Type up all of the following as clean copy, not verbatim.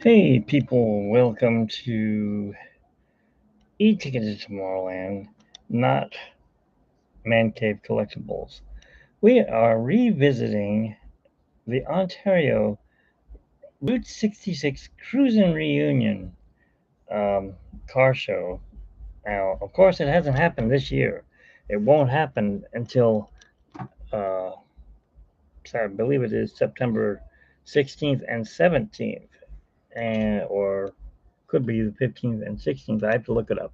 Hey people, welcome to E-Ticket to Tomorrowland, not Man Cave Collectibles. We are revisiting the Ontario Route 66 Cruisin Reunion um, car show. Now, of course, it hasn't happened this year. It won't happen until, uh, I believe it is September 16th and 17th, or could be the 15th and 16th. I have to look it up.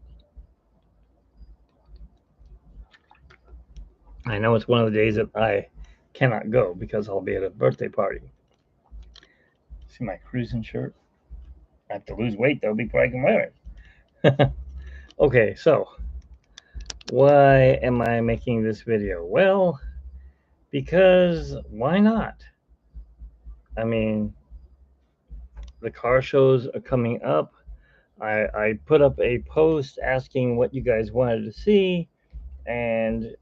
I know it's one of the days that I cannot go because I'll be at a birthday party. See my cruising shirt? I have to lose weight though before I can wear it. Okay, so why am I making this video? Well, because why not? I mean, the car shows are coming up. I put up a post asking what you guys wanted to see, and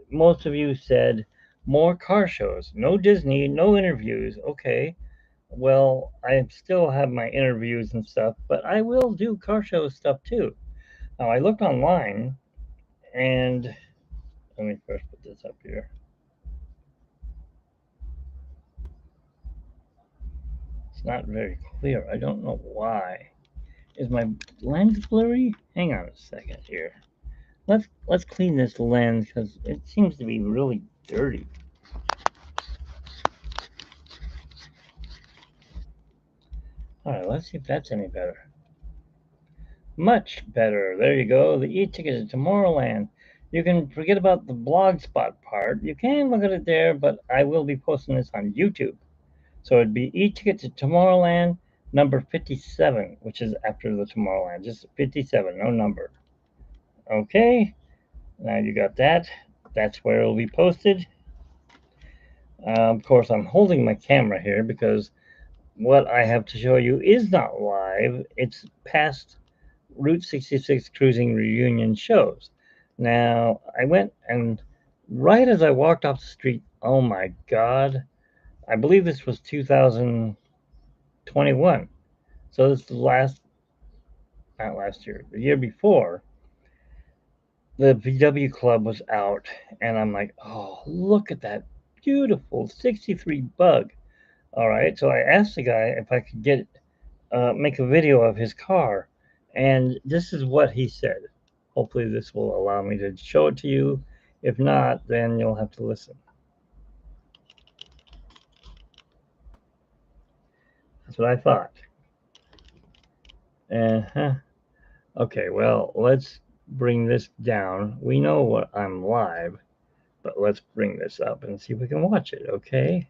most of you said more car shows. No Disney, no interviews. Okay. Well, I still have my interviews and stuff, but I will do car show stuff too. Now, I looked online, and let me first put this up here. It's not very clear. I don't know why. Is my lens blurry? Hang on a second here. Let's clean this lens because it seems to be really dirty. All right, let's see if that's any better. Much better. There you go. The e-ticket is Tomorrowland. You can forget about the blogspot part. You can look at it there, but I will be posting this on YouTube. So it'd be e-ticket to Tomorrowland number 57, which is after the Tomorrowland. Just 57, no number. Okay, now you got that. That's where it'll be posted. Of course, I'm holding my camera here because what I have to show you is not live. It's past Route 66 Cruisin Reunion shows. Now, I went and right as I walked off the street, oh my God, I believe this was 2021. So this is not last year, the year before, the VW Club was out, and I'm like, oh, look at that beautiful 63 Bug. All right, so I asked the guy if I could make a video of his car, and this is what he said. Hopefully this will allow me to show it to you. If not, then you'll have to listen. That's what I thought. Uh-huh. Okay, well, let's bring this down. We know what I'm live, but let's bring this up and see if we can watch it, okay?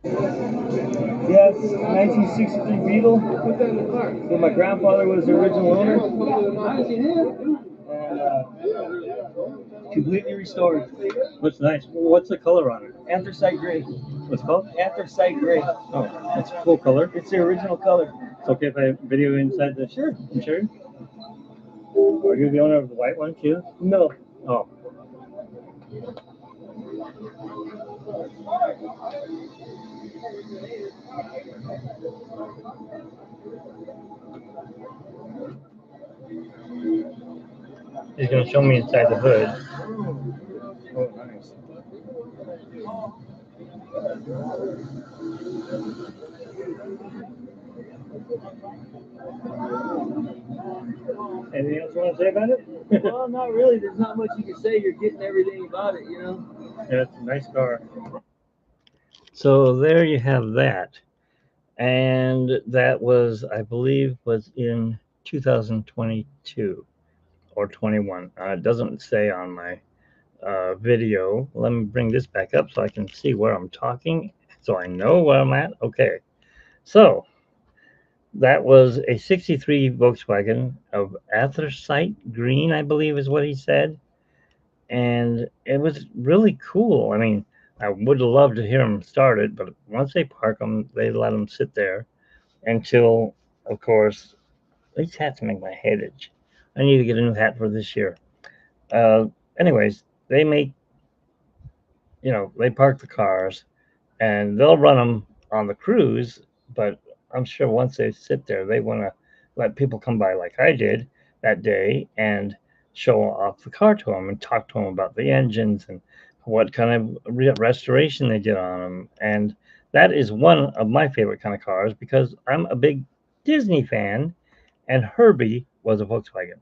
Yes, 1963 Beetle. Put that in the car. So my grandfather was the original owner. And completely restored. Looks nice. What's the color on it? Anthracite gray. What's it called? Anthracite gray. Oh, that's a cool color. It's the original color. It's okay if I video inside the shirt. You sure? Are you the owner of the white one too? No. Oh. He's gonna show me inside the hood. Oh, nice. Anything else you want to say about it? Well, not really. There's not much you can say. You're getting everything about it, you know? Yeah, it's a nice car. So there you have that. And that was, I believe, was in 2022 or 21. It doesn't say on my video. Let me bring this back up so I can see where I'm talking, so I know where I'm at. Okay, so that was a 63 Volkswagen of anthracite green, I believe is what he said. And it was really cool. I mean, I would love to hear them start it, but once they park them, they let them sit there until, of course, these hats make my head itch. I need to get a new hat for this year. Uh, Anyways, they make, they park the cars, and they'll run them on the cruise. But I'm sure once they sit there, they want to let people come by like I did that day and show off the car to them and talk to them about the engines and what kind of restoration they did on them. And that is one of my favorite kind of cars because I'm a big Disney fan, and Herbie was a Volkswagen.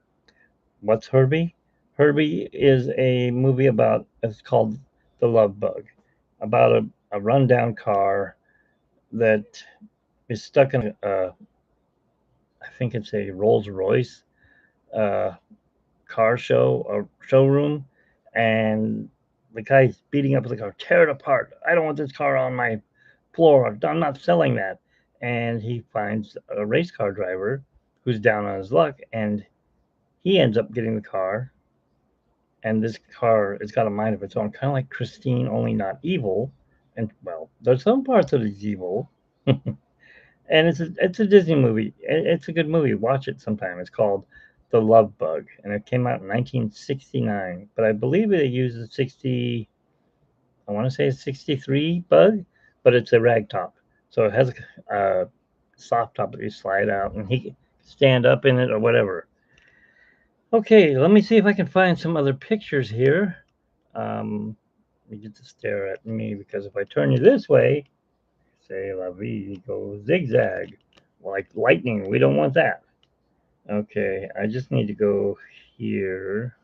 What's Herbie? Herbie is a movie about, it's called The Love Bug, about a rundown car that is stuck in I think it's a Rolls Royce uh, car show or showroom, and the guy's beating up the car, tear it apart. I don't want this car on my floor. I'm not selling that. And he finds a race car driver who's down on his luck, and he ends up getting the car. And this car, it's got a mind of its own, kind of like Christine, only not evil. And well, there's some parts of it's evil. And it's a Disney movie. It's a good movie. Watch it sometime. It's called The Love Bug, and it came out in 1969. But I believe it uses 60. I want to say it's 63 bug, but it's a rag top, so it has a soft top that you slide out, and he can stand up in it or whatever. Okay, let me see if I can find some other pictures here. You get to stare at me because if I turn you this way, say la vie, go zigzag like lightning. We don't want that. Okay, I just need to go here.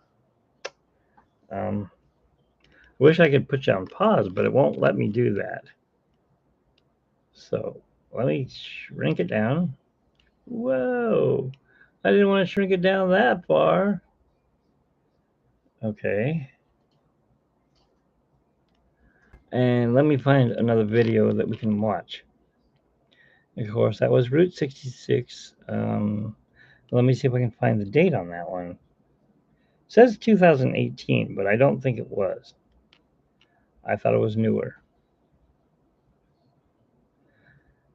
Wish I could put you on pause, but it won't let me do that. So let me shrink it down. Whoa, I didn't want to shrink it down that far. Okay, and let me find another video that we can watch. Of course, that was Route 66. Let me see if I can find the date on that one. It says 2018, but I don't think it was. I thought it was newer.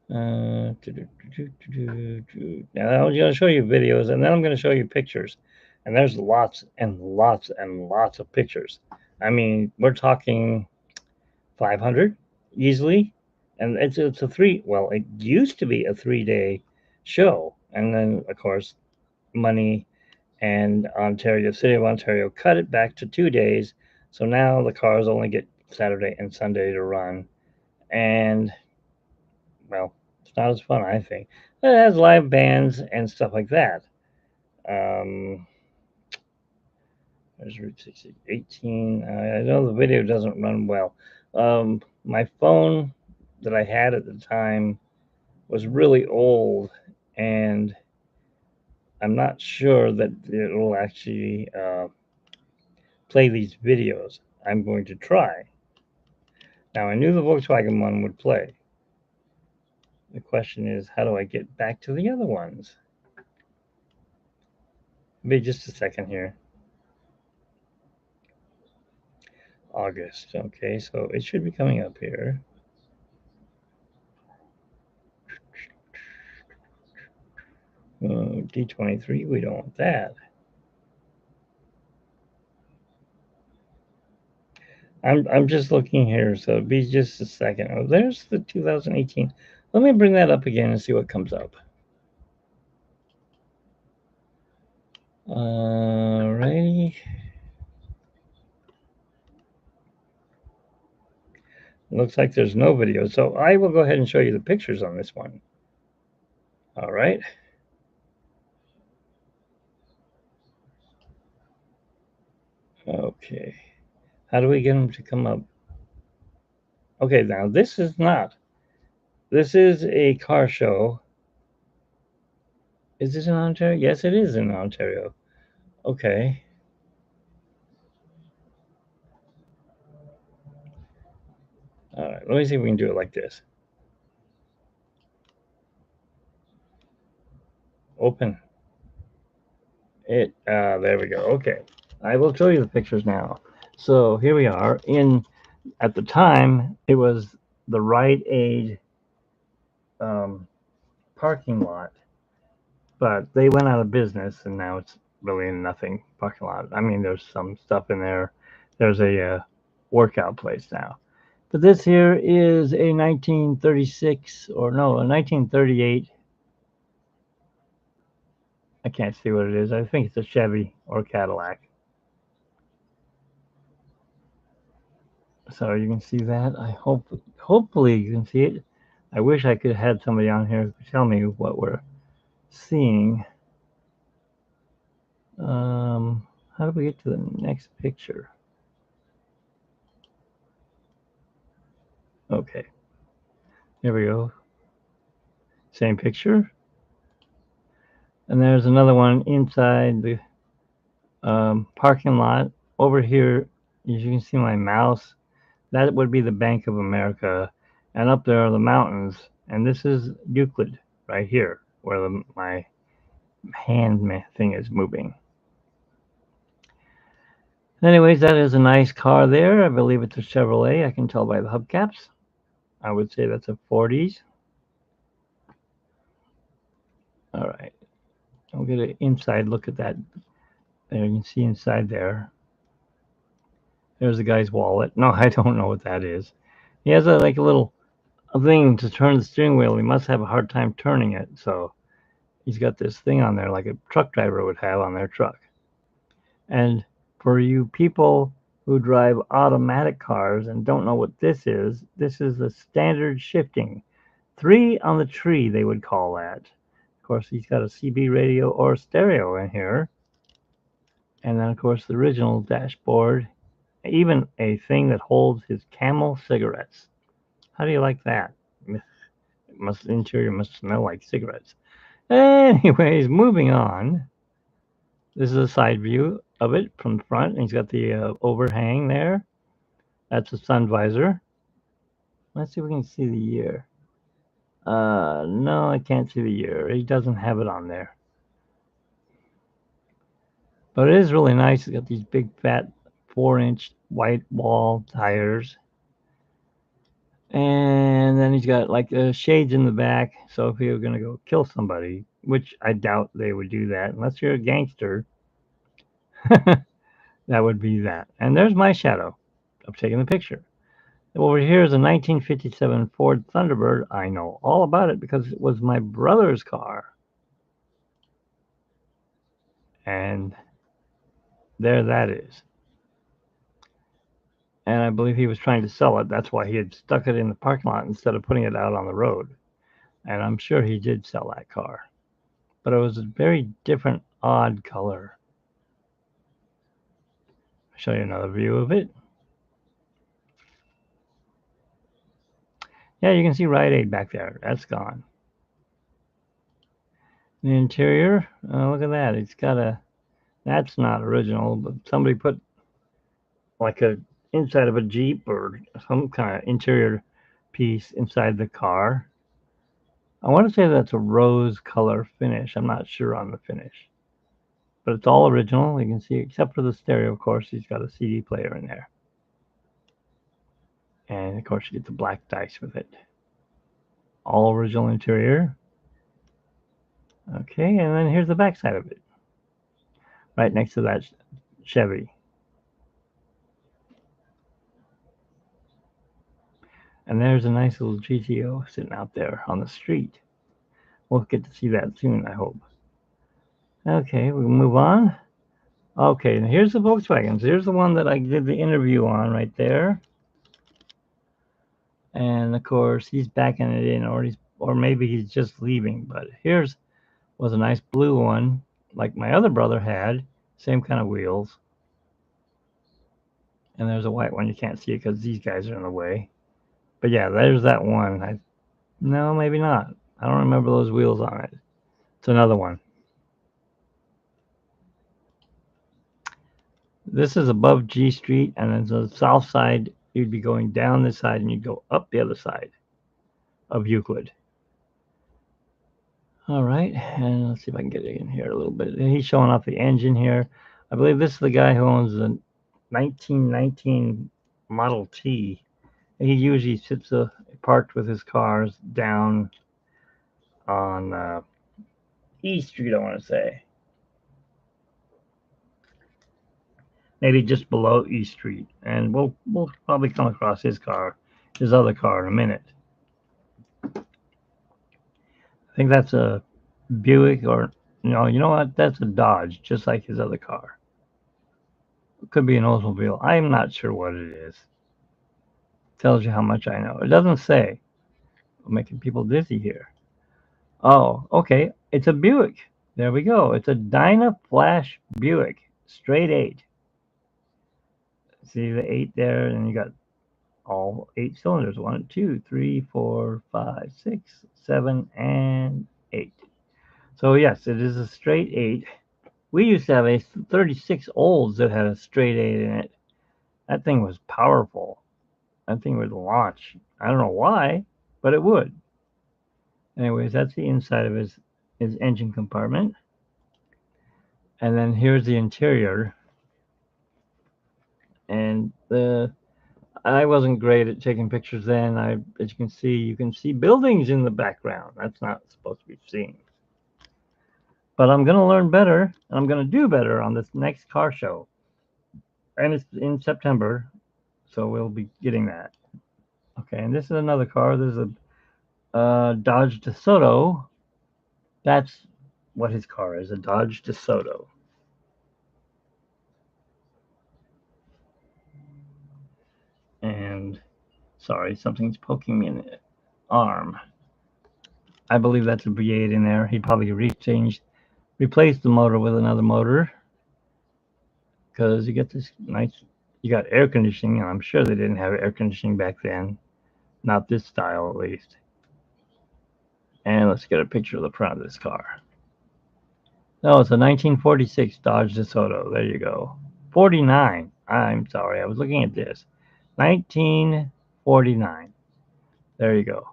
Now I'm going to show you videos, and then I'm going to show you pictures. And there's lots and lots and lots of pictures. I mean, we're talking 500 easily, and it's a three. Well, it used to be a 3 day show, and then of course, money and Ontario, City of Ontario, cut it back to 2 days. So now the cars only get Saturday and Sunday to run, and well, it's not as fun, I think. But it has live bands and stuff like that. Um, there's Route 60, 18. I know the video doesn't run well. My phone that I had at the time was really old, and I'm not sure that it will actually play these videos. I'm going to try. Now, I knew the Volkswagen one would play. The question is, how do I get back to the other ones? Be just a second here. August. Okay, so it should be coming up here. D23, we don't want that. I'm just looking here, so be just a second. Oh, there's the 2018. Let me bring that up again and see what comes up. Alrighty. Looks like there's no video, so I will go ahead and show you the pictures on this one. All right. Okay. How do we get them to come up? Okay, now this is not. This is a car show. Is this in Ontario? Yes, it is in Ontario. Okay. All right, let me see if we can do it like this. Open it. There we go. Okay. I will show you the pictures now. So here we are. At the time, it was the Rite Aid um, parking lot, but they went out of business, and now it's really nothing parking lot. I mean, there's some stuff in there. There's a workout place now, But this here is a 1936, or no, a 1938. I can't see what it is. I think it's a Chevy or Cadillac. So you can see that. Hopefully you can see it. I wish I could have had somebody on here who could tell me what we're seeing. How do we get to the next picture? Okay, here we go. Same picture. And there's another one inside the parking lot. Over here, as you can see my mouse, that would be the Bank of America. And up there are the mountains. And this is Euclid right here, where my hand thing is moving. Anyways, that is a nice car there. I believe it's a Chevrolet. I can tell by the hubcaps. I would say that's a 40s. All right. I'll get an inside look at that. There you can see inside there. There's the guy's wallet. No, I don't know what that is. He has like a little thing to turn the steering wheel. He must have a hard time turning it. So he's got this thing on there like a truck driver would have on their truck. And for you people who drive automatic cars and don't know what this is the standard shifting. 3 on the tree, they would call that. Of course, he's got a CB radio or stereo in here. And then, of course, the original dashboard. Even a thing that holds his Camel cigarettes. How do you like that? Interior must smell like cigarettes. Anyways, moving on. This is a side view of it from the front. And he's got the overhang there. That's a sun visor. Let's see if we can see the year. No, I can't see the year. He doesn't have it on there. But it is really nice. It's got these big, fat, 4-inch white wall tires. And then he's got like shades in the back. So if you're going to go kill somebody, which I doubt they would do that unless you're a gangster, that would be that. And there's my shadow of taking the picture. Over here is a 1957 Ford Thunderbird. I know all about it because it was my brother's car. And there that is. And I believe he was trying to sell it. That's why he had stuck it in the parking lot instead of putting it out on the road. And I'm sure he did sell that car. But it was a very different, odd color. I'll show you another view of it. Yeah, you can see Rite Aid back there. That's gone. The interior, look at that. It's got a, that's not original, but somebody put like a inside of a Jeep or some kind of interior piece inside the car. I want to say that's a rose color finish. I'm not sure on the finish. But it's all original. You can see, except for the stereo, of course, he's got a CD player in there. And of course, you get the black dice with it. All original interior. Okay, and then here's the back side of it. Right next to that Chevy. And there's a nice little GTO sitting out there on the street. We'll get to see that soon, I hope. Okay, we'll move on. Okay, and here's the Volkswagens. Here's the one that I did the interview on right there. And of course, he's backing it in, or maybe he's just leaving. But here's was a nice blue one, like my other brother had, same kind of wheels. And there's a white one. You can't see it because these guys are in the way. But yeah, there's that one. No, maybe not. I don't remember those wheels on it. It's another one. This is above G Street, and then the south side, you'd be going down this side, and you'd go up the other side of Euclid. All right, and let's see if I can get it in here a little bit. He's showing off the engine here. I believe this is the guy who owns the 1919 Model T. He usually sits parked with his cars down on E Street, I want to say. Maybe just below E Street. And we'll probably come across his car his other car in a minute. I think that's a Buick or no, you know what? That's a Dodge, just like his other car. It could be an Oldsmobile. I'm not sure what it is. Tells you how much I know. It doesn't say. I'm making people dizzy here. Oh, okay. It's a Buick. There we go. It's a Dyna Flash Buick, straight eight. See the eight there, and you got all eight cylinders. One, two, three, four, five, six, seven, and eight. So yes, it is a straight eight. We used to have a 36 Olds that had a straight eight in it. That thing was powerful. That thing would launch. I don't know why, but it would. Anyways, that's the inside of his engine compartment. And then here's the interior. And I wasn't great at taking pictures then. As you can see buildings in the background. That's not supposed to be seen. But I'm gonna learn better, and I'm gonna do better on this next car show. And it's in September, so we'll be getting that. Okay, and this is another car. This is a Dodge DeSoto. That's what his car is, a Dodge DeSoto. And sorry, something's poking me in the arm. I believe that's a V8 in there. He probably replaced the motor with another motor because you get this nice. You got air conditioning, and I'm sure they didn't have air conditioning back then, not this style at least. And let's get a picture of the front of this car. No, it's a 1946 Dodge DeSoto. There you go. 49. I'm sorry, I was looking at this. 1949. There you go.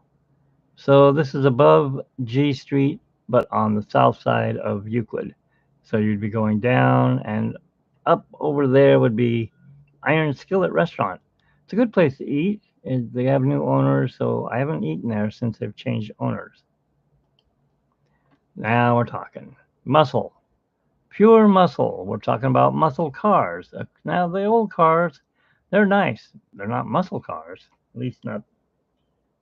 So this is above G Street, but on the south side of Euclid. So you'd be going down, and up over there would be Iron Skillet Restaurant. It's a good place to eat. And they have new owners, so I haven't eaten there since they've changed owners. Now we're talking muscle, pure muscle. We're talking about muscle cars. Now the old cars, they're nice. They're not muscle cars, at least not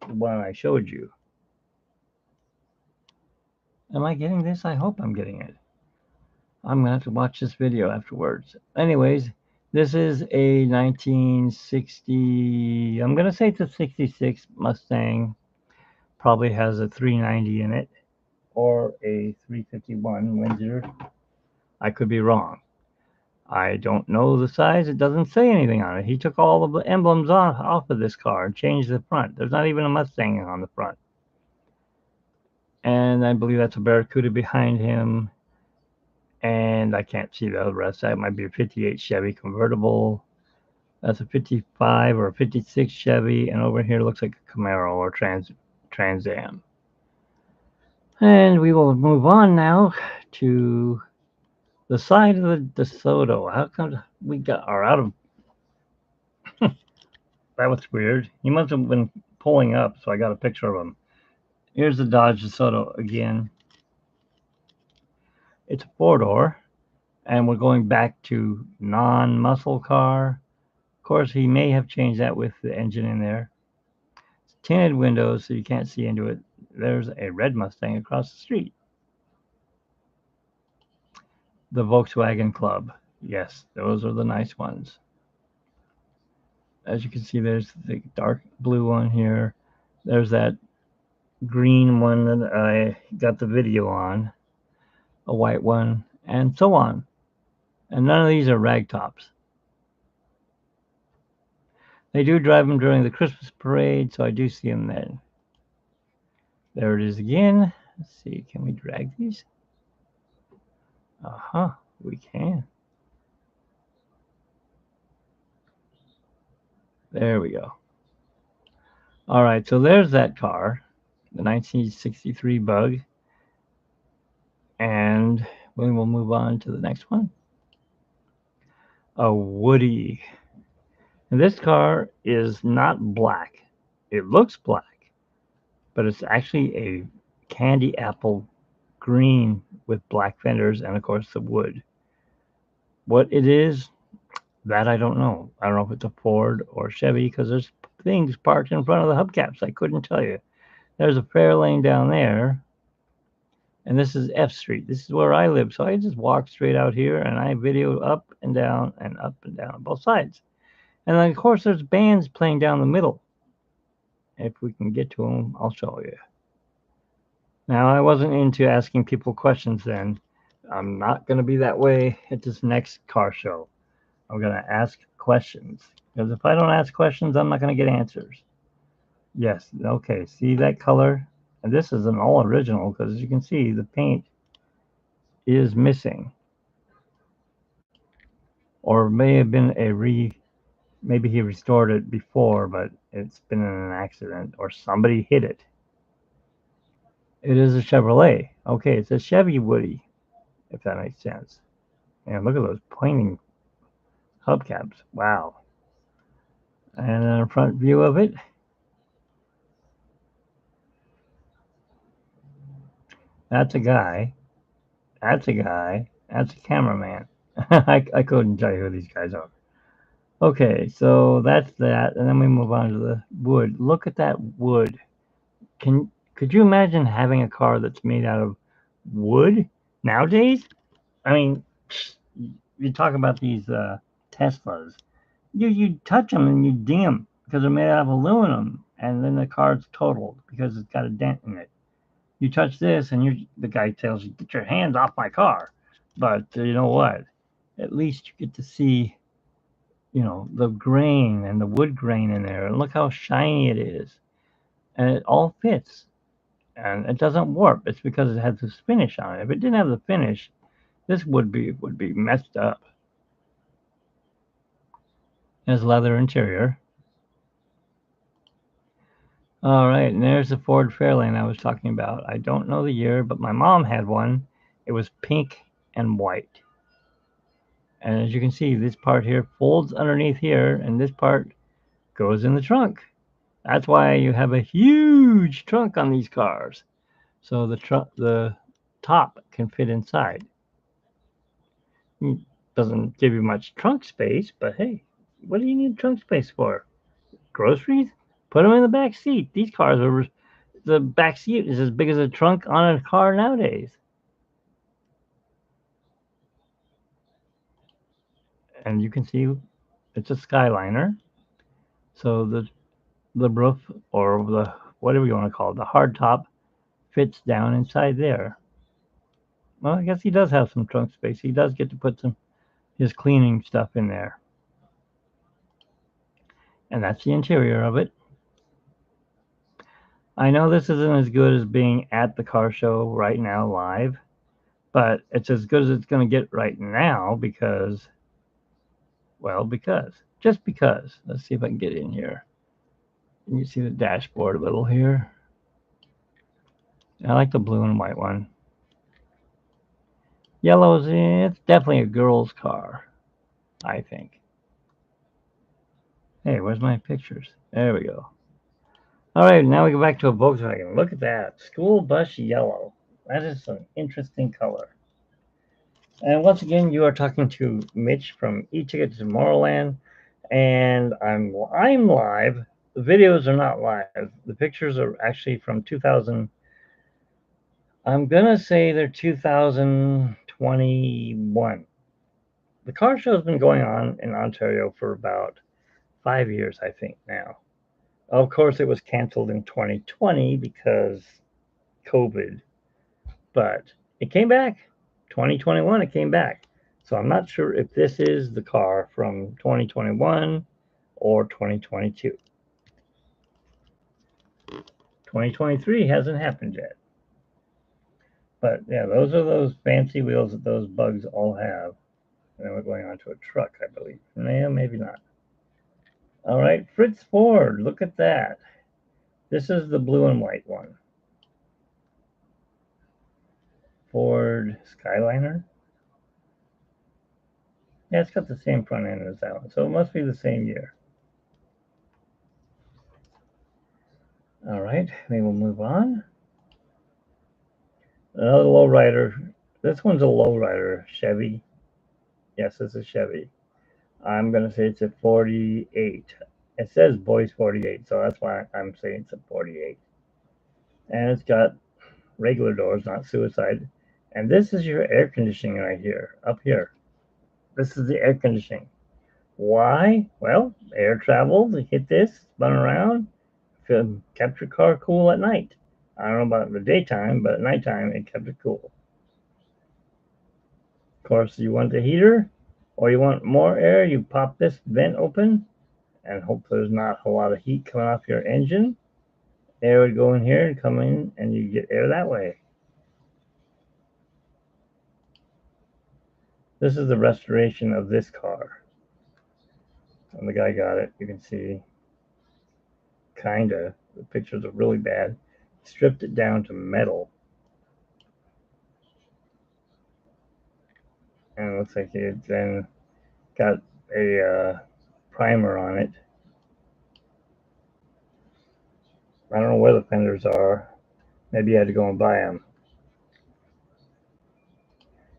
the one I showed you. Am I getting this? I hope I'm getting it. I'm going to have to watch this video afterwards. Anyways, this is a 1960, I'm going to say it's a 66 Mustang. Probably has a 390 in it or a 351 Windsor. I could be wrong. I don't know the size. It doesn't say anything on it. He took all of the emblems off of this car and changed the front. There's not even a Mustang on the front. And I believe that's a Barracuda behind him. And I can't see the rest. That might be a 58 Chevy convertible. That's a 55 or a 56 Chevy. And over here looks like a Camaro or Trans Am. And we will move on now to the side of the DeSoto. How come we are out of... That was weird. He must have been pulling up, so I got a picture of him. Here's the Dodge DeSoto again. It's a four-door, and we're going back to non-muscle car. Of course, he may have changed that with the engine in there. It's tinted windows, so you can't see into it. There's a red Mustang across the street. The Volkswagen Club. Yes, those are the nice ones. As you can see, there's the dark blue one here. There's that green one that I got the video on, a white one, and so on. And none of these are ragtops. They do drive them during the Christmas parade, so I do see them then. There it is again. Let's see, can we drag these? We can. There we go. All right, so there's that car, the 1963 Bug. And we will move on to the next one. A Woody. And this car is not black. It looks black, but it's actually a candy apple green with black fenders and, of course, the wood. What it is, that I don't know. I don't know if it's a Ford or Chevy because there's things parked in front of the hubcaps. I couldn't tell you. There's a fair lane down there, and this is F Street. This is where I live. So I just walk straight out here and I video up and down and up and down both sides. And then, of course, there's bands playing down the middle. If we can get to them, I'll show you. Now, I wasn't into asking people questions then. I'm not going to be that way at this next car show. I'm going to ask questions. Because if I don't ask questions, I'm not going to get answers. Yes, okay, see that color? And this is an all original because as you can see, the paint is missing. Or may have been maybe he restored it before, but it's been in an accident or somebody hit it. It is a Chevrolet. Okay, it's a Chevy Woody, if that makes sense. And look at those pointing hubcaps. Wow. And then a front view of it. That's a guy. That's a guy. That's a cameraman. I couldn't tell you who these guys are. Okay, so that's that, and then we move on to the wood. Look at that wood. Could you imagine having a car that's made out of wood nowadays? I mean, you talk about these Teslas. You touch them and you ding them because they're made out of aluminum, and then the car's totaled because it's got a dent in it. You touch this, and the guy tells you, "Get your hands off my car." But you know what? At least you get to see, the grain and the wood grain in there, and look how shiny it is, and it all fits, and it doesn't warp. It's because it has this finish on it. If it didn't have the finish, this would be messed up. There's leather interior. All right, and there's the Ford Fairlane I was talking about. I don't know the year, but my mom had one. It was pink and white. And as you can see, this part here folds underneath here, and this part goes in the trunk. That's why you have a huge trunk on these cars. So the top can fit inside. It doesn't give you much trunk space, but hey, what do you need trunk space for? Groceries? Put them in the back seat. These cars are the back seat is as big as a trunk on a car nowadays. And you can see it's a Skyliner. So the roof or the whatever you want to call it, the hard top fits down inside there. Well, I guess he does have some trunk space. He does get to put his cleaning stuff in there. And that's the interior of it. I know this isn't as good as being at the car show right now live, but it's as good as it's going to get right now because, well, just because. Let's see if I can get in here. You see the dashboard a little here. I like the blue and white one. Yellow's it's definitely a girl's car, I think. Hey, where's my pictures? There we go. All right, now we go back to a Volkswagen. Look at that. School bus yellow. That is an interesting color. And once again, you are talking to Mitch from E-Ticket to Tomorrowland, and I'm live. The videos are not live. The pictures are actually from 2000. I'm gonna say they're 2021. The car show has been going on in Ontario for about 5 years, I think now. Of course, it was canceled in 2020 because COVID, but it came back. 2021, it came back. So I'm not sure if this is the car from 2021 or 2022. 2023 hasn't happened yet. But yeah, those are those fancy wheels that those bugs all have. And then we're going on to a truck, I believe. Yeah, maybe not. All right, Fritz Ford, look at that. This is the blue and white one. Ford Skyliner. Yeah, it's got the same front end as that one, so it must be the same year. All right, we will move on. Another lowrider. This one's a lowrider, Chevy. Yes, it's a Chevy. I'm going to say it's a 48. It says boys 48, so that's why I'm saying it's a 48. And it's got regular doors, not suicide. And this is your air conditioning right here, up here. This is the air conditioning. Why? Well, air traveled, hit this, spun around, kept your car cool at night. I don't know about the daytime, but at nighttime it kept it cool. Of course, you want the heater or you want more air, you pop this vent open and hope there's not a lot of heat coming off your engine. Air would go in here and come in, and you get air that way. This is the restoration of this car. When the guy got it, you can see, kinda. The pictures are really bad. He stripped it down to metal, and it looks like he then got a primer on it. I don't know where the fenders are. Maybe you had to go and buy them.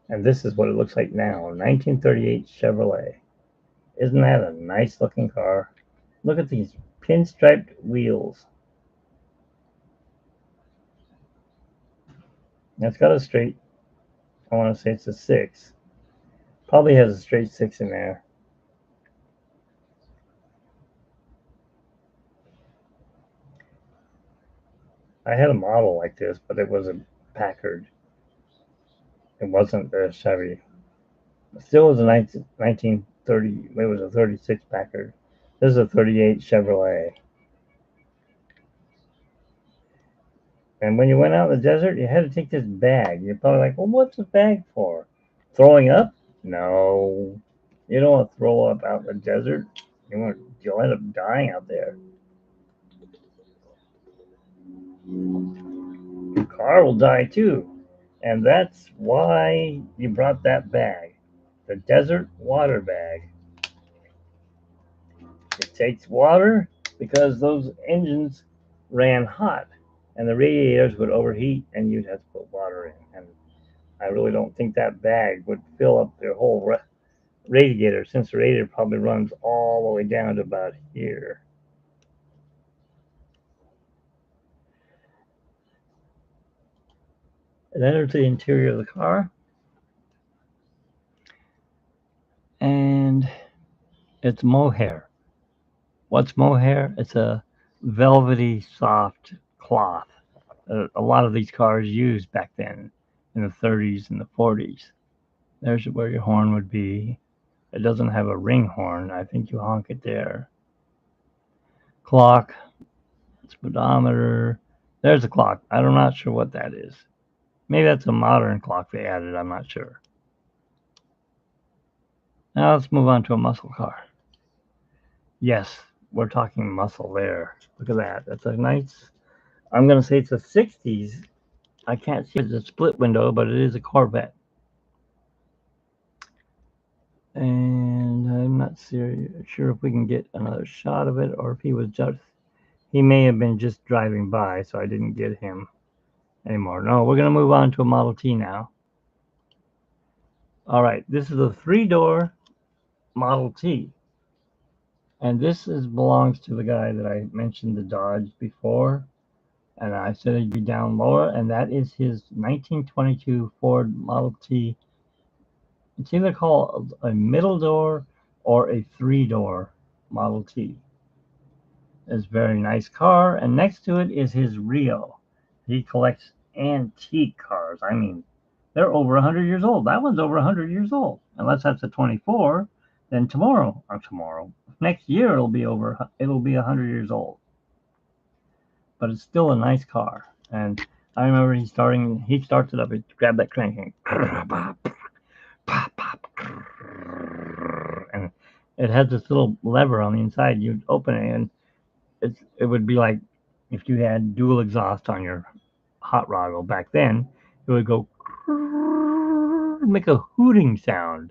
And this is what it looks like now. 1938 Chevrolet. Isn't that a nice looking car? Look at these pinstriped wheels. It's got a straight, I want to say it's a 6. Probably has a straight 6 in there. I had a model like this, but it was a Packard. It wasn't a Chevy. It still was a 1930, it was a 36 Packard. This is a 38 Chevrolet. And when you went out in the desert, you had to take this bag. You're probably like, well, what's the bag for? Throwing up? No. You don't want to throw up out in the desert. You'll end up dying out there. Your car will die too. And that's why you brought that bag. The desert water bag. It takes water because those engines ran hot and the radiators would overheat and you'd have to put water in. And I really don't think that bag would fill up their whole radiator, since the radiator probably runs all the way down to about here. And then there's the interior of the car. And it's mohair. What's mohair? It's a velvety, soft cloth. A lot of these cars used back then in the 30s and the 40s. There's where your horn would be. It doesn't have a ring horn. I think you honk it there. Clock, speedometer. There's a clock. I'm not sure what that is. Maybe that's a modern clock they added. I'm not sure. Now let's move on to a muscle car. Yes, we're talking muscle there. Look at that. That's a nice, I'm going to say it's a 60s. I can't see it's a split window, but it is a Corvette. And I'm not sure if we can get another shot of it or if he may have been just driving by, so I didn't get him anymore. No, we're going to move on to a Model T now. All right, this is a 3-door Model T. And this belongs to the guy that I mentioned, the Dodge, before. And I said it'd be down lower, and that is his 1922 Ford Model T. It's either called a middle door or a 3-door Model T. It's a very nice car, and next to it is his Rio. He collects antique cars. I mean, they're over 100 years old. That one's over 100 years old. Unless that's a 24, then next year it'll be 100 years old. But it's still a nice car. And I remember he starts it up, he grab that crank and it has this little lever on the inside. You'd open it and it would be like if you had dual exhaust on your hot rod. Well, back then it would go make a hooting sound.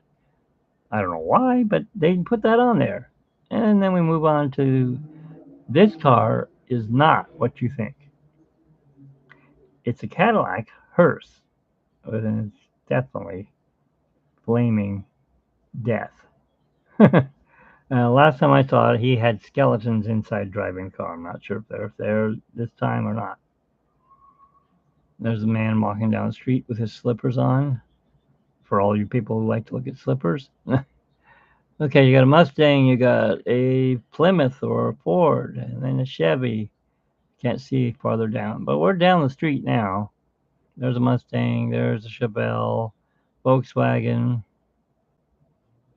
I don't know why, but they put that on there. And then we move on to this car is not what you think. It's a Cadillac hearse, and it's definitely flaming death. Last time I saw it, he had skeletons inside driving the car. I'm not sure if they're there this time or not. There's a man walking down the street with his slippers on. For all you people who like to look at slippers. Okay, you got a Mustang, you got a Plymouth or a Ford, and then a Chevy. Can't see farther down, but we're down the street now. There's a Mustang, there's a Chevelle, Volkswagen,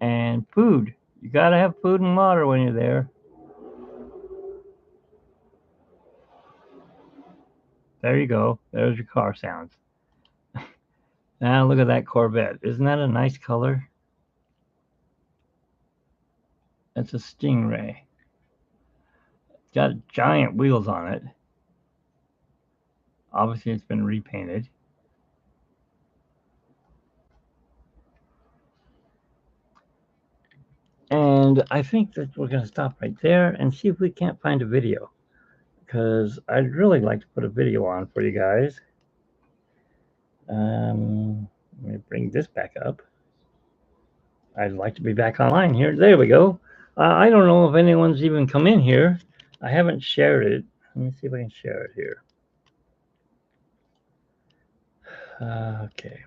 and food. You gotta have food and water when you're there. There you go. There's your car sounds. Now look at that Corvette. Isn't that a nice color? That's a Stingray. It's got giant wheels on it. Obviously, it's been repainted. And I think that we're going to stop right there and see if we can't find a video. Because I'd really like to put a video on for you guys. Let me bring this back up. I'd like to be back online here. There we go. I don't know if anyone's even come in here. I haven't shared it. Let me see if I can share it here. Okay.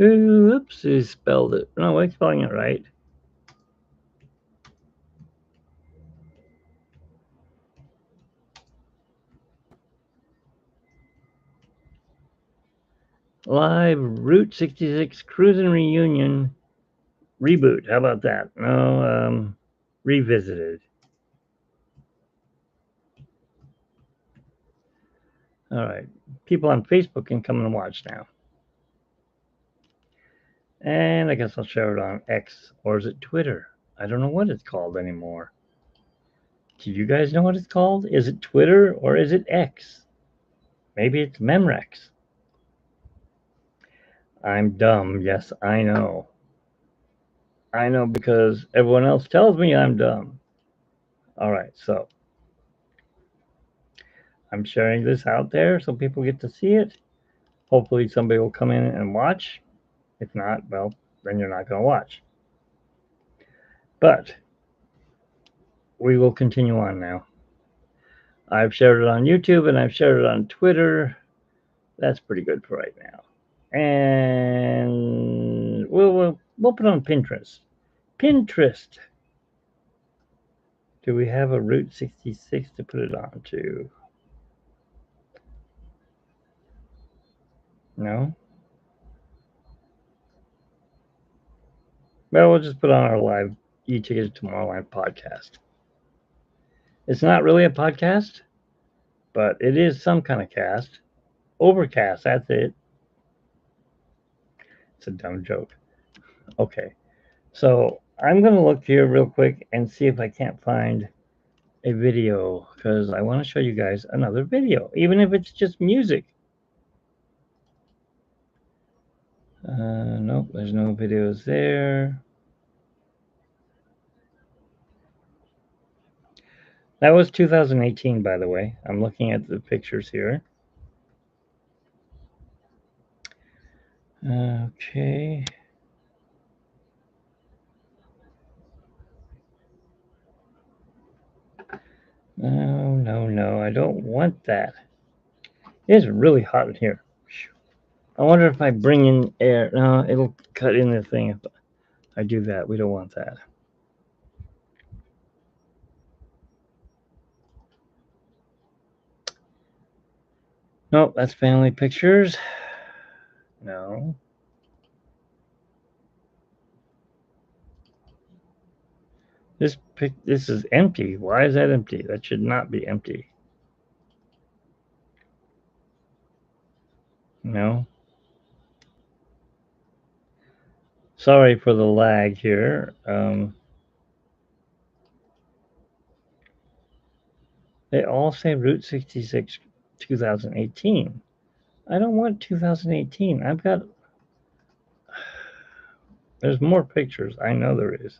Oops, he spelled it. No, we're spelling it right. Live Route 66 Cruisin Reunion reboot. How about that? No, revisited. All right. People on Facebook can come and watch now. And I guess I'll share it on X, or is it Twitter? I don't know what it's called anymore. Do you guys know what it's called? Is it Twitter or is it X? Maybe it's Memrex. I'm dumb. Yes, I know. I know because everyone else tells me I'm dumb. All right, so I'm sharing this out there so people get to see it. Hopefully somebody will come in and watch. If not, well, then you're not going to watch. But we will continue on now. I've shared it on YouTube and I've shared it on Twitter. That's pretty good for right now. And we'll put it on Pinterest. Pinterest. Do we have a Route 66 to put it on to? No? Well, we'll just put on our live e-tickets tomorrow live podcast. It's not really a podcast, but it is some kind of cast. Overcast, that's it. It's a dumb joke. Okay. So I'm going to look here real quick and see if I can't find a video because I want to show you guys another video, even if it's just music. Nope, there's no videos there. That was 2018, by the way. I'm looking at the pictures here. Okay. No, I don't want that. It's really hot in here. I wonder if I bring in air. No, it'll cut in the thing if I do that. We don't want that. Nope, that's family pictures. No. This is empty. Why is that empty? That should not be empty. No. Sorry for the lag here. They all say Route 66 2018. I don't want 2018. I've got. There's more pictures. I know there is.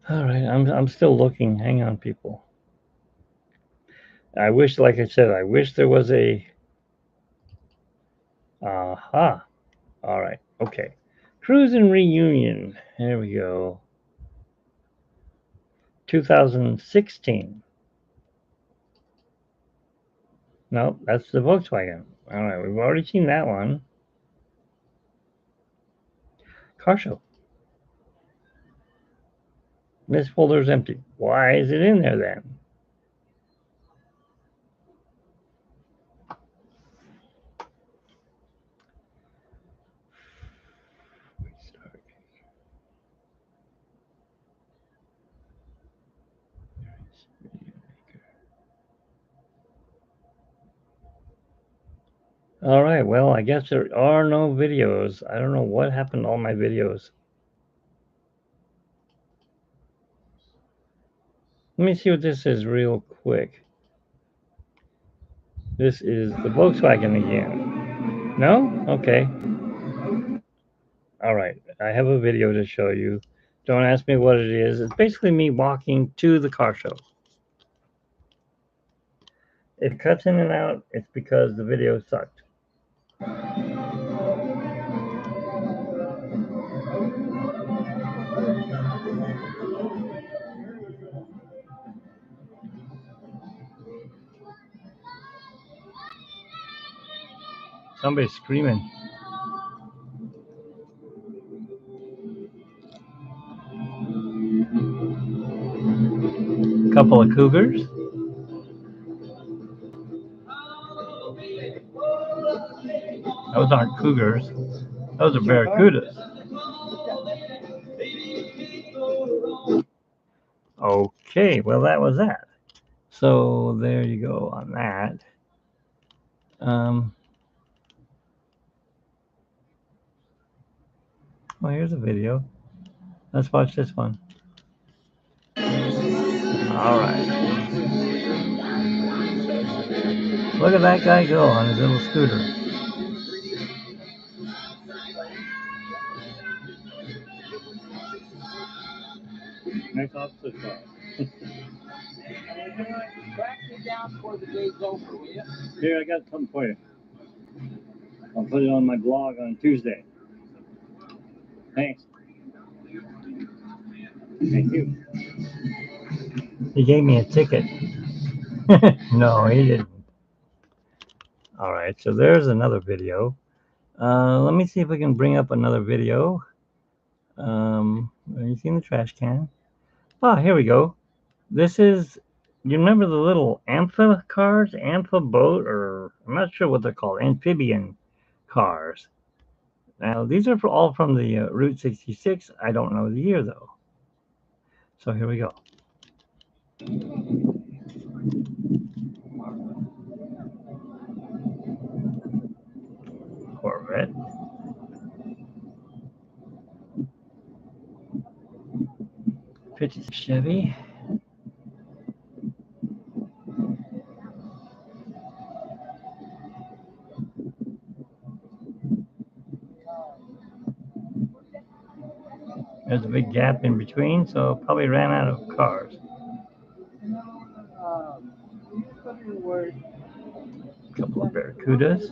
All right, I'm still looking. Hang on, people. I wish, like I said, I wish there was a. Aha. All right. Okay. Cruisin Reunion. There we go. 2016. No, that's the Volkswagen. All right, we've already seen that one. Car show. This folder's empty. Why is it in there then? All right, well, I guess there are no videos. I don't know what happened to all my videos. Let me see what this is real quick. This is the Volkswagen again. No? Okay. All right, I have a video to show you. Don't ask me what it is. It's basically me walking to the car show. If it cuts in and out, it's because the video sucked. Somebody's screaming. A couple of cougars. Those aren't cougars. Those are barracudas. Okay, well, that was that. So there you go on that. Um, well, here's a video. Let's watch this one. All right. Look at that guy go on his little scooter. Nice officer car. Track me down before the day's over, will you? Here, I got something for you. I'll put it on my blog on Tuesday. Thanks. Thank you. He gave me a ticket. No, he didn't. All right, so there's another video. Let me see if we can bring up another video. You seen the trash can? Ah, here we go. This is, you remember the little ampha cars, ampha boat, or I'm not sure what they're called, amphibian cars. Now, these are all from the Route 66. I don't know the year, though. So here we go. Corvette. '56 Chevy. There's a big gap in between, so probably ran out of cars. A couple of Barracudas.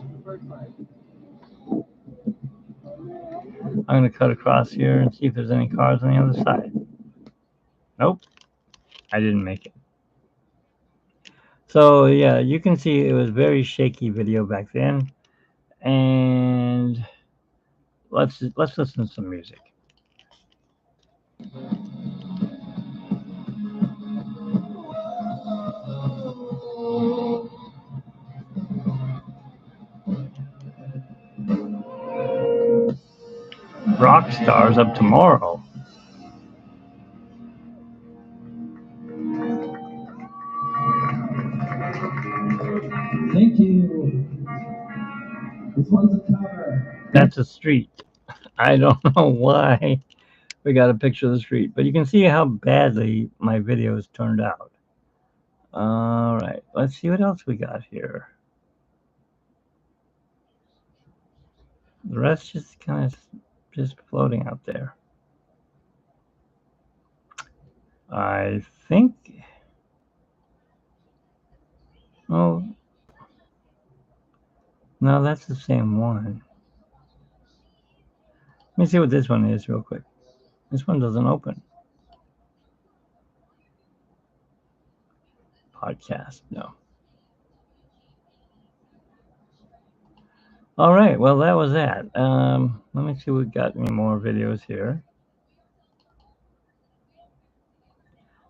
I'm going to cut across here and see if there's any cars on the other side. Nope, I didn't make it. So yeah, you can see it was very shaky video back then. And let's listen to some music. Rock stars of tomorrow. Thank you. This one's a cover. That's a street. I don't know why we got a picture of the street, but you can see how badly my videos turned out. All right, let's see what else we got here. The rest just kind of just floating out there. I think. Oh, no, that's the same one. Let me see what this one is real quick. This one doesn't open. Podcast, no. All right, well, that was that. Let me see if we got any more videos here.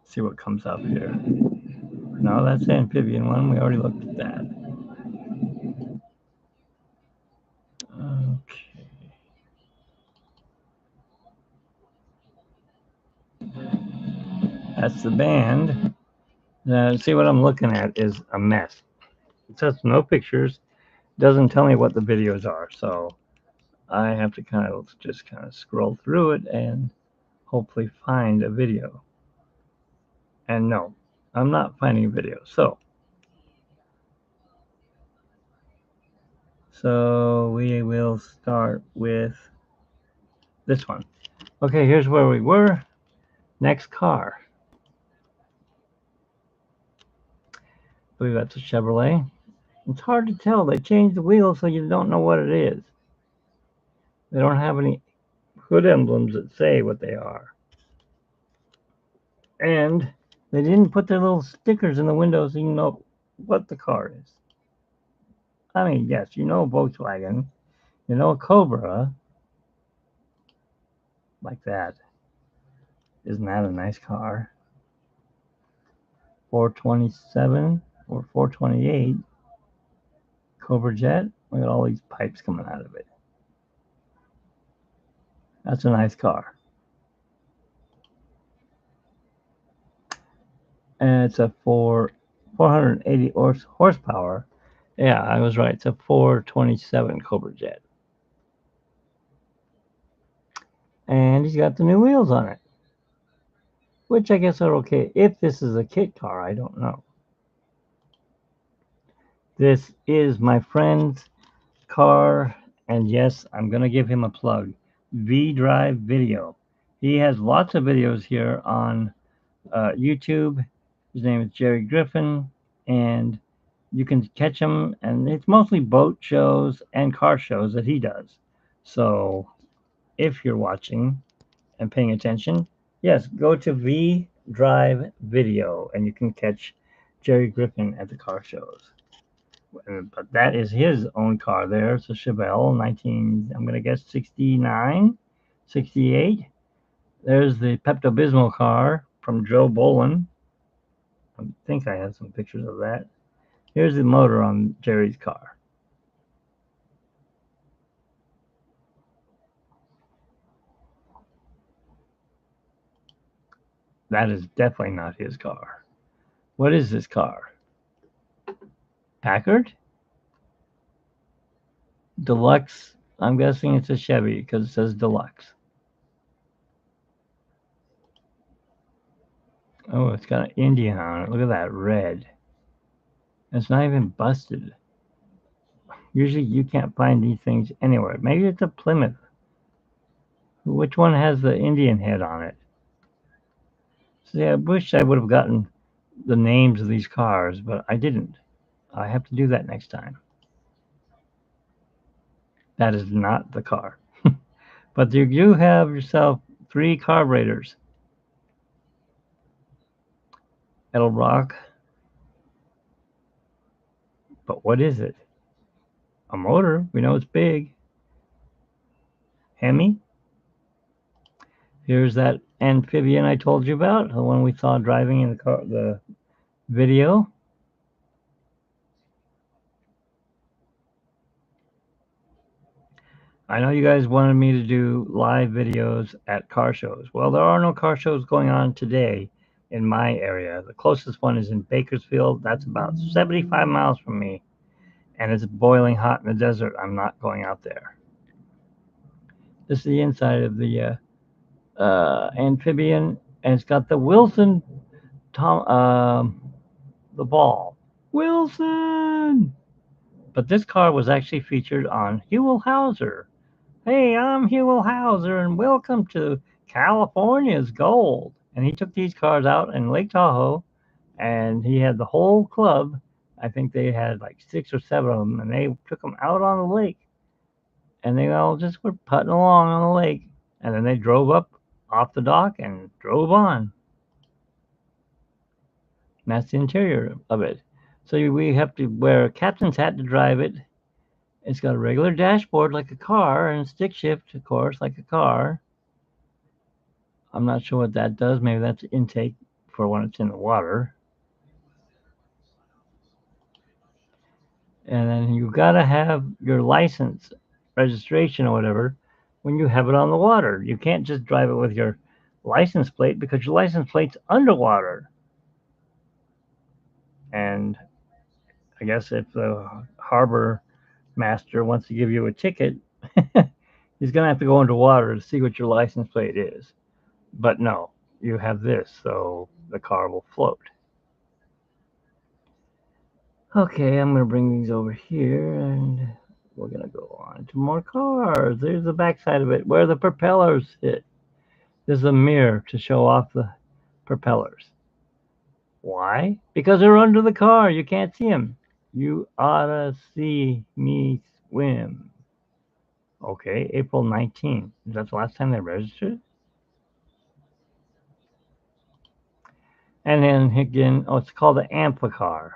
See what comes up here. No, that's the amphibian one. We already looked at that. Okay. That's the band. See what I'm looking at is a mess. It says no pictures. Doesn't tell me what the videos are, so I have to just kind of scroll through it and hopefully find a video. And no, I'm not finding a video. So we will start with this one. Okay, here's where we were. Next car. I believe that's a Chevrolet. It's hard to tell. They changed the wheels so you don't know what it is. They don't have any hood emblems that say what they are. And they didn't put their little stickers in the windows so you know what the car is. I mean, yes, you know Volkswagen, you know Cobra, like that. Isn't that a nice car? 427 or 428 Cobra Jet. Look at all these pipes coming out of it. That's a nice car. And it's a 480 horsepower. Yeah, I was right. It's a 427 Cobra Jet. And he's got the new wheels on it, which I guess are okay. If this is a kit car, I don't know. This is my friend's car, and yes, I'm going to give him a plug. V-Drive Video. He has lots of videos here on YouTube. His name is Jerry Griffin, and you can catch him, and it's mostly boat shows and car shows that he does. So if you're watching and paying attention, yes, go to V Drive Video, and you can catch Jerry Griffin at the car shows. But that is his own car there. It's a Chevelle 19, I'm going to guess 69, 68. There's the Pepto Bismol car from Joe Bolin. I think I have some pictures of that. Here's the motor on Jerry's car. That is definitely not his car. What is this car? Packard? Deluxe. I'm guessing it's a Chevy because it says Deluxe. Oh, it's got an Indian on it. Look at that red. It's not even busted. Usually you can't find these things anywhere. Maybe it's a Plymouth. Which one has the Indian head on it? See, I wish I would have gotten the names of these cars, but I didn't. I have to do that next time. That is not the car. But you do have yourself 3 carburetors. It'll rock. But what is it? A motor. We know it's big. Hemi. Here's that amphibian I told you about, the one we saw driving in the video. I know you guys wanted me to do live videos at car shows. Well, there are no car shows going on today in my area. The closest one is in Bakersfield. That's about 75 miles from me. And it's boiling hot in the desert. I'm not going out there. This is the inside of the amphibian, and it's got the Wilson the ball. Wilson! But this car was actually featured on Huell Hauser. Hey, I'm Huell Hauser, and welcome to California's Gold. And he took these cars out in Lake Tahoe, and he had the whole club. I think they had like 6 or 7 of them, and they took them out on the lake, and they all just were putting along on the lake, and then they drove up off the dock and drove on. And that's the interior of it. So we have to wear a captain's hat to drive it. It's got a regular dashboard like a car, and stick shift, of course, like a car. I'm not sure what that does. Maybe that's intake for when it's in the water. And then you gotta have your license, registration or whatever, when you have it on the water. You can't just drive it with your license plate because your license plate's underwater. And I guess if the harbor master wants to give you a ticket, he's gonna have to go underwater to see what your license plate is. But no, you have this, so the car will float. Okay, I'm gonna bring these over here, and we're gonna go on to more cars. There's the backside of it, where the propellers hit. There's a mirror to show off the propellers. Why? Because they're under the car. You can't see them. You oughta see me swim. Okay, April 19th. Is that the last time they registered? And then again, oh, it's called the Amplicar.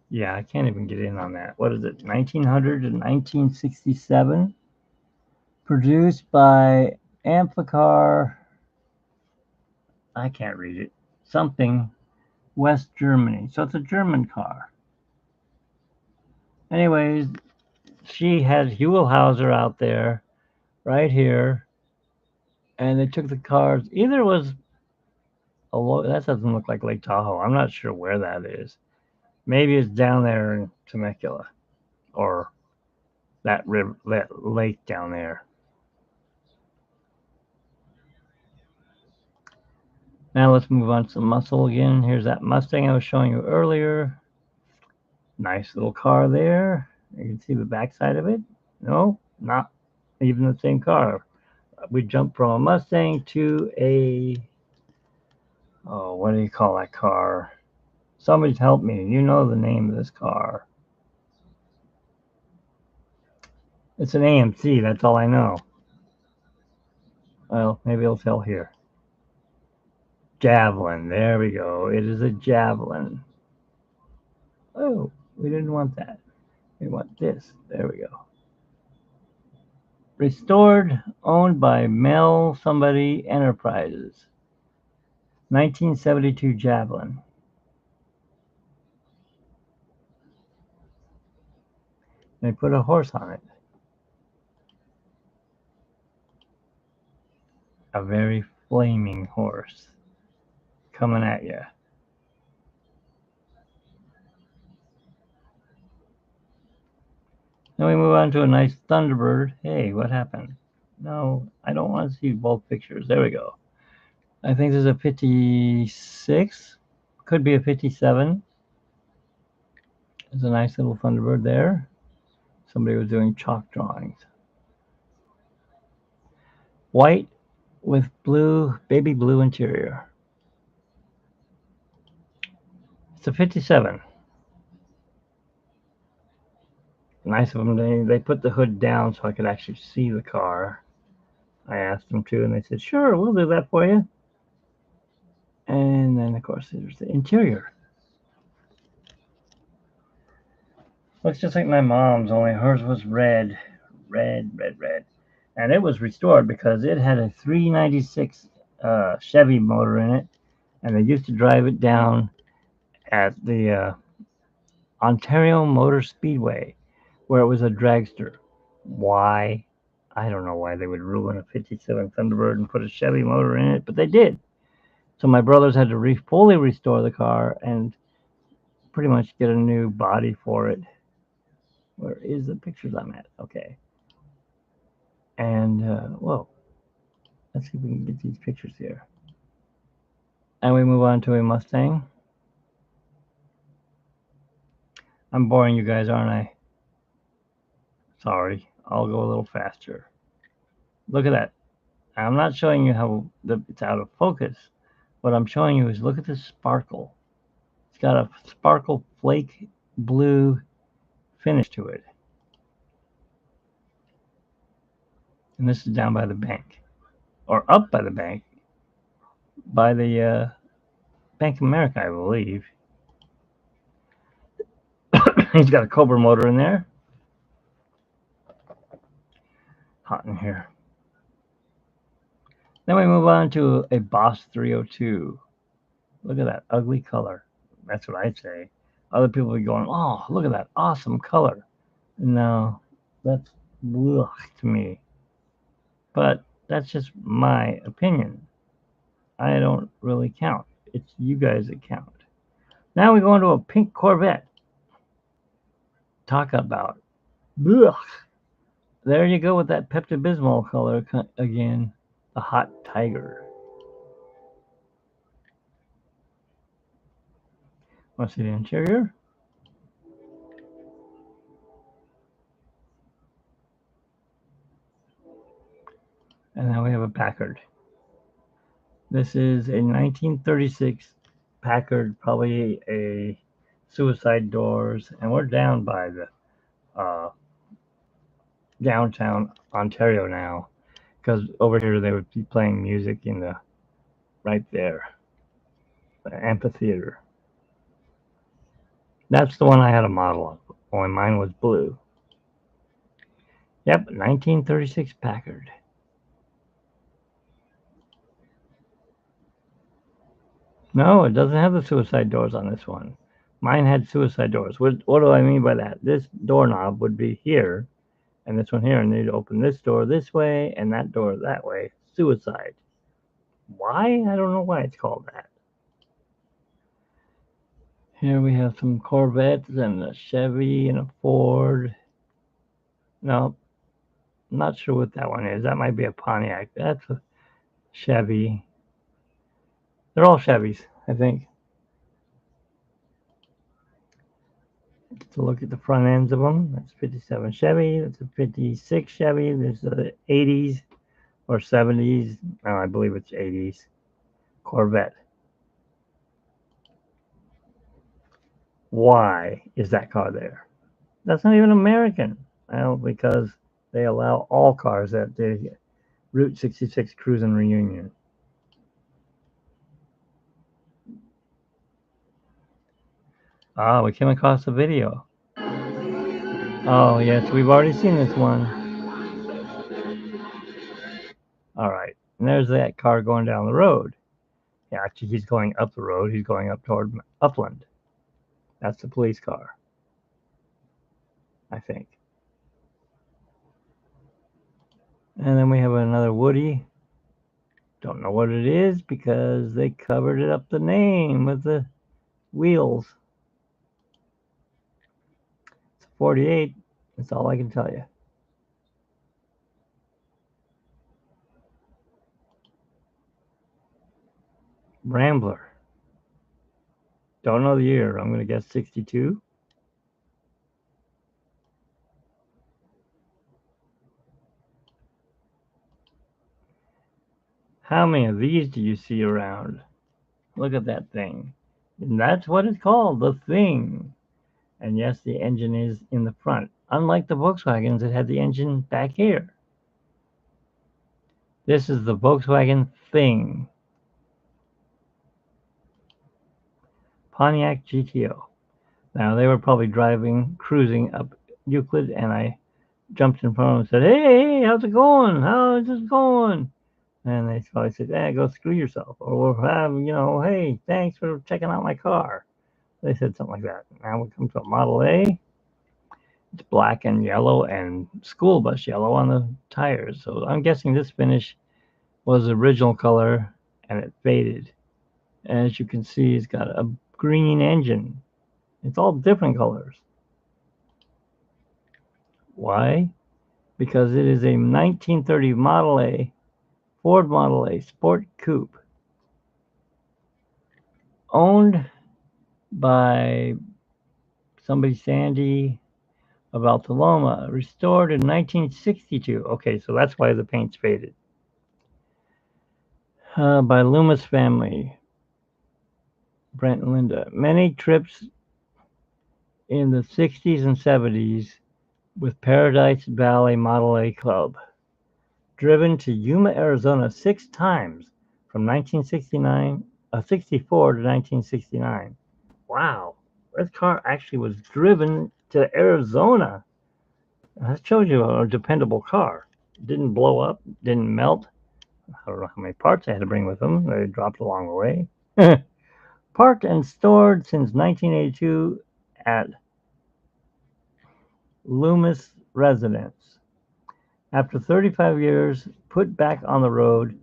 Yeah, I can't even get in on that. What is it? 1900 to 1967? Produced by Amplicar. I can't read it. Something West Germany. So it's a German car. Anyways, she had Huelhauser out there, right here, and they took the cars. Either was that doesn't look like Lake Tahoe. I'm not sure where that is. Maybe it's down there in Temecula, or that river, that lake down there. Now let's move on to muscle again. Here's that Mustang I was showing you earlier. Nice little car there. You can see the backside of it. No, not even the same car. We jumped from a Mustang to a, oh, what do you call that car? Somebody's help me. You know the name of this car. It's an AMC. That's all I know. Well, maybe it'll tell here. Javelin. There we go. It is a Javelin. Oh, we didn't want that. We want this. There we go. Restored, owned by Mel Somebody Enterprises. 1972 Javelin. They put a horse on it. A very flaming horse coming at you. Then we move on to a nice Thunderbird. Hey, what happened? No, I don't want to see both pictures. There we go. I think there's a 56. Could be a 57. There's a nice little Thunderbird there. Somebody was doing chalk drawings. White with blue, baby blue interior. It's a 57. Nice of them. They put the hood down so I could actually see the car. I asked them to, and they said, sure, we'll do that for you. And then, of course, there's the interior. Looks just like my mom's, only hers was red. Red, red, red. And it was restored because it had a 396 Chevy motor in it, and they used to drive it down at the Ontario Motor Speedway, where it was a dragster. Why? I don't know why they would ruin a 57 Thunderbird and put a Chevy motor in it, but they did. So my brothers had to fully restore the car and pretty much get a new body for it. Where is the pictures I'm at? Okay. And, whoa. Let's see if we can get these pictures here. And we move on to a Mustang. I'm boring you guys, aren't I? Sorry. I'll go a little faster. Look at that. I'm not showing you how it's out of focus. What I'm showing you is look at this sparkle. It's got a sparkle flake blue finish to it. And this is down by the bank, or up by the bank, by the Bank of America, I believe. He's got a Cobra motor in there. Hot in here. Then we move on to a Boss 302. Look at that ugly color. That's what I'd say. Other people are going, oh, look at that awesome color. No, that's ugh to me. But that's just my opinion. I don't really count. It's you guys that count. Now we go into a pink Corvette. Talk about ugh. There you go with that Pepto-Bismol color again. The hot tiger. Want to see the interior? And now we have a Packard. This is a 1936 Packard, probably a suicide doors, and we're down by the uh, downtown Ontario now, because over here they would be playing music in the right there, the amphitheater. That's the one I had a model of. Only mine was blue. Yep, 1936 Packard. No, it doesn't have the suicide doors on this one. Mine had suicide doors. What do I mean by that? This doorknob would be here, and this one here, and they'd open this door this way and that door that way. Suicide. Why? I don't know why it's called that. Here we have some Corvettes and a Chevy and a Ford. No, not sure what that one is. That might be a Pontiac. That's a Chevy. They're all Chevys, I think. To look at the front ends of them, that's 57 Chevy. That's a 56 Chevy. There's the 80s or 70s. No, I believe it's 80s Corvette. Why is that car there? That's not even American. Well, because they allow all cars at the Route 66 Cruisin Reunion. Ah, we came across a video. Oh, yes, we've already seen this one. All right, and there's that car going down the road. Yeah, actually, he's going up the road. He's going up toward Upland. That's the police car, I think. And then we have another Woody. Don't know what it is because they covered it up the name with the wheels. It's 48. That's all I can tell you. Rambler. Don't know the year. I'm going to guess 62. How many of these do you see around? Look at that thing. And that's what it's called, the thing. And yes, the engine is in the front. Unlike the Volkswagens, it had the engine back here. This is the Volkswagen thing. Pontiac GTO. Now, they were probably cruising up Euclid, and I jumped in front of them and said, hey, how's it going? How's it going? And they probably said, go screw yourself. Or we'll have, hey, thanks for checking out my car. They said something like that. Now we come to a Model A. It's black and yellow and school bus yellow on the tires. So I'm guessing this finish was the original color and it faded. And as you can see, it's got a green engine. It's all different colors. Why? Because it is a 1930 Model A, Ford Model A Sport Coupe, owned by somebody Sandy of Altaloma, restored in 1962. Okay, so that's why the paint's faded. By Loomis family, Brent and Linda. Many trips in the 60s and 70s with Paradise Valley Model A Club. Driven to Yuma, Arizona 6 times from 64 to 1969. Wow, this car actually was driven to Arizona. That shows you a dependable car. It didn't blow up, didn't melt. I don't know how many parts they had to bring with them. They dropped along the way. Parked and stored since 1982 at Loomis Residence. After 35 years, put back on the road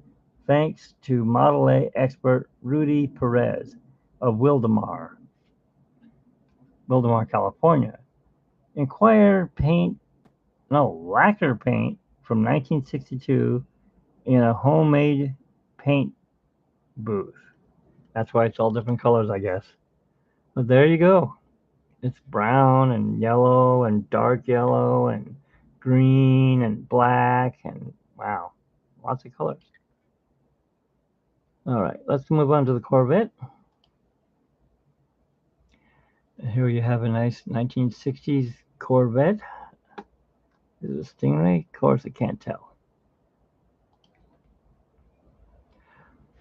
thanks to Model A expert Rudy Perez of Wildemar, California. Inquire paint, no, lacquer paint from 1962 in a homemade paint booth. That's why it's all different colors, I guess. But there you go. It's brown and yellow and dark yellow and green and black and wow, lots of colors. All right, let's move on to the Corvette. Here you have a nice 1960s Corvette. Is it a Stingray? Of course, I can't tell.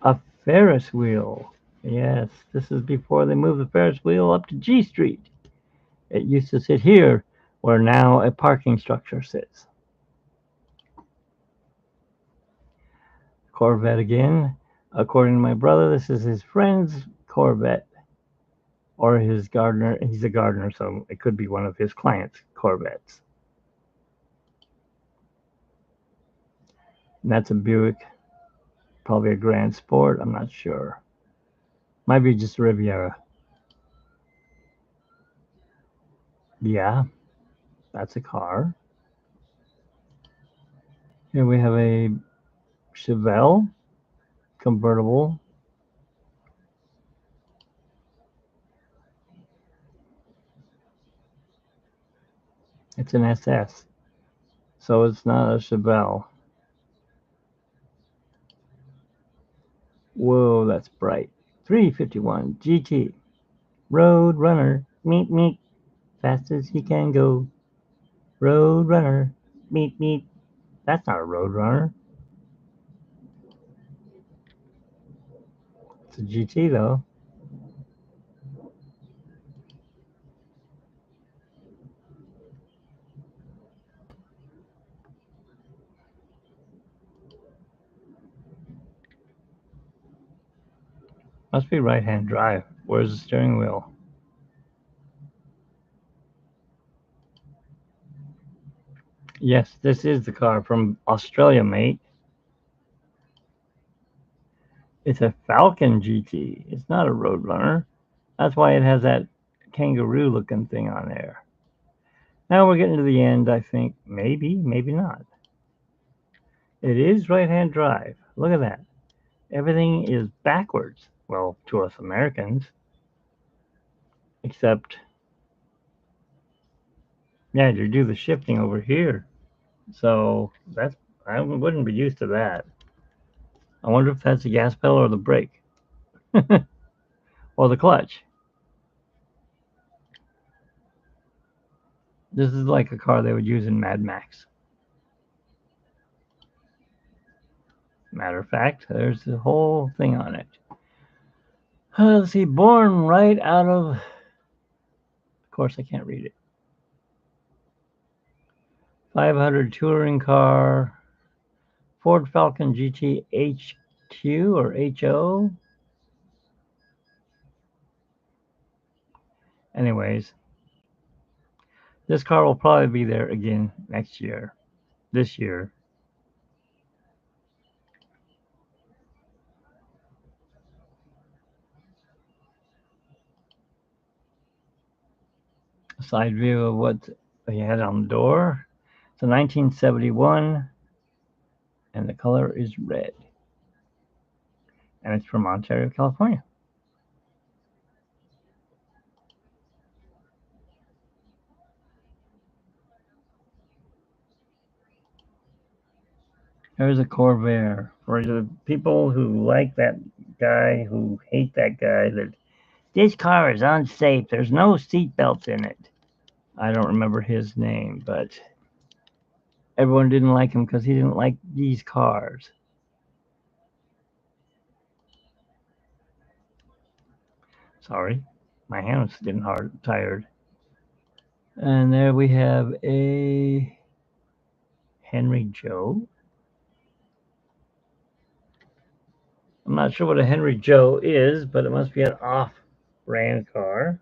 A Ferris wheel. Yes, this is before they moved the Ferris wheel up to G Street. It used to sit here, where now a parking structure sits. Corvette again. According to my brother, this is his friend's Corvette, or his gardener. He's a gardener, so it could be one of his clients' Corvettes. And that's a Buick, probably a Grand Sport. I'm not sure. Might be just a Riviera. Yeah, that's a car. Here we have a Chevelle convertible. It's an SS, so it's not a Chevelle. Whoa, that's bright. 351 GT. Road Runner. Meet, meet. Fast as he can go. Road Runner. Meet, meet. That's not a Road Runner. It's a GT, though. Must be right-hand drive. Where's the steering wheel? Yes, this is the car from Australia, mate. It's a Falcon GT. It's not a Roadrunner. That's why it has that kangaroo-looking thing on there. Now we're getting to the end, I think. Maybe, maybe not. It is right-hand drive. Look at that. Everything is backwards. Well, to us Americans. Except, yeah, you do the shifting over here. So that's I wouldn't be used to that. I wonder if that's the gas pedal or the brake. Or the clutch. This is like a car they would use in Mad Max. Matter of fact, there's the whole thing on it. Let's see, born right out of course, I can't read it. 500 touring car, Ford Falcon GT HQ or HO. Anyways, this car will probably be there again next year. This year. A side view of what they had on the door. It's a 1971, and the color is red. And it's from Ontario, California. There's a Corvair. For the people who like that guy, who hate that guy, that this car is unsafe. There's no seat belts in it. I don't remember his name, but everyone didn't like him because he didn't like these cars. Sorry, my hand's getting tired. And there we have a Henry Joe. I'm not sure what a Henry Joe is, but it must be an off-brand car.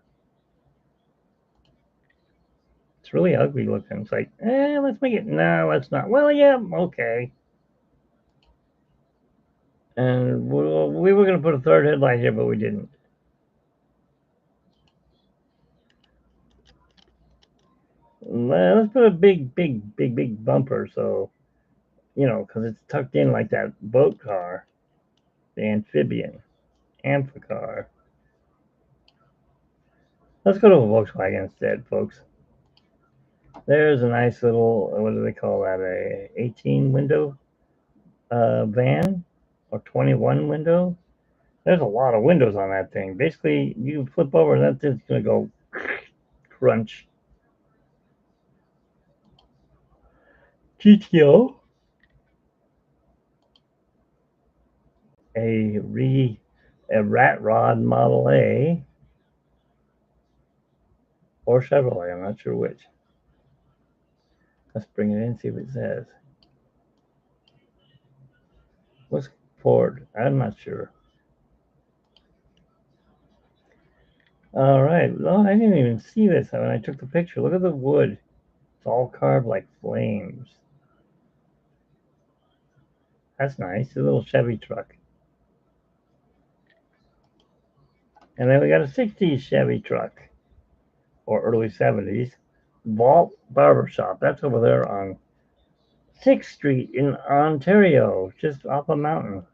It's really ugly looking. It's like, let's make it. No, let's not. Well, yeah, okay. And we were going to put a third headlight here, but we didn't. Let's put a big bumper, so because it's tucked in like that boat car, the amphibian, amphicar. Let's go to a Volkswagen instead, folks. There's a nice little, what do they call that? A 18 window van, or 21 window. There's a lot of windows on that thing. Basically, you flip over, that thing's gonna go crunch. GTO, a a Rat Rod Model A, or Chevrolet. I'm not sure which. Let's bring it in, see what it says. What's Ford? I'm not sure. All right. Oh, I didn't even see this when I took the picture. Look at the wood. It's all carved like flames. That's nice. A little Chevy truck. And then we got a 60s Chevy truck, or early 70s. Vault Barbershop. That's over there on 6th Street in Ontario, just off a mountain.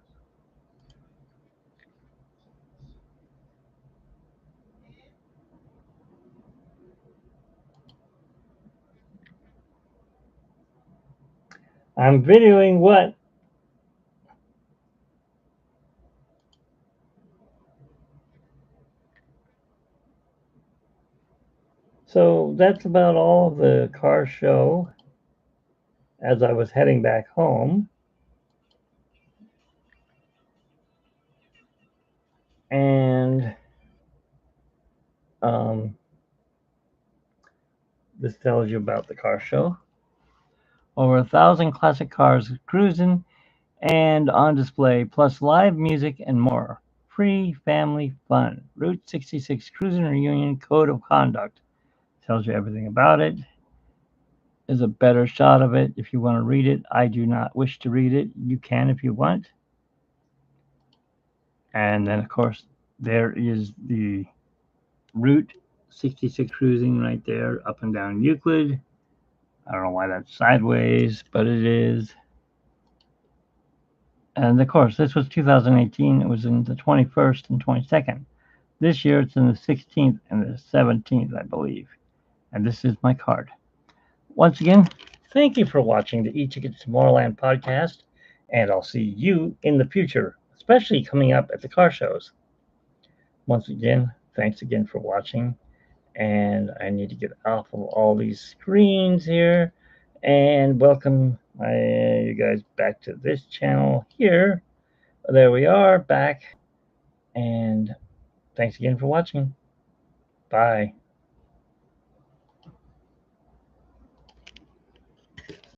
I'm videoing what? So that's about all of the car show as I was heading back home. And this tells you about the car show. Over 1,000 classic cars cruising and on display, plus live music and more. Free family fun. Route 66 Cruisin Reunion Code of Conduct tells you everything about it. There's a better shot of it if you want to read it. I do not wish to read it. You can if you want. And then, of course, there is the Route 66 cruising right there, up and down Euclid. I don't know why that's sideways, but it is. And of course, this was 2018. It was in the 21st and 22nd. This year, it's in the 16th and the 17th, I believe. And this is my card. Once again, thank you for watching the E-Ticket Tomorrowland podcast, and I'll see you in the future, especially coming up at the car shows. Once again, thanks again for watching, and I need to get off of all these screens here and welcome you guys back to this channel here. There we are, back, and thanks again for watching. Bye.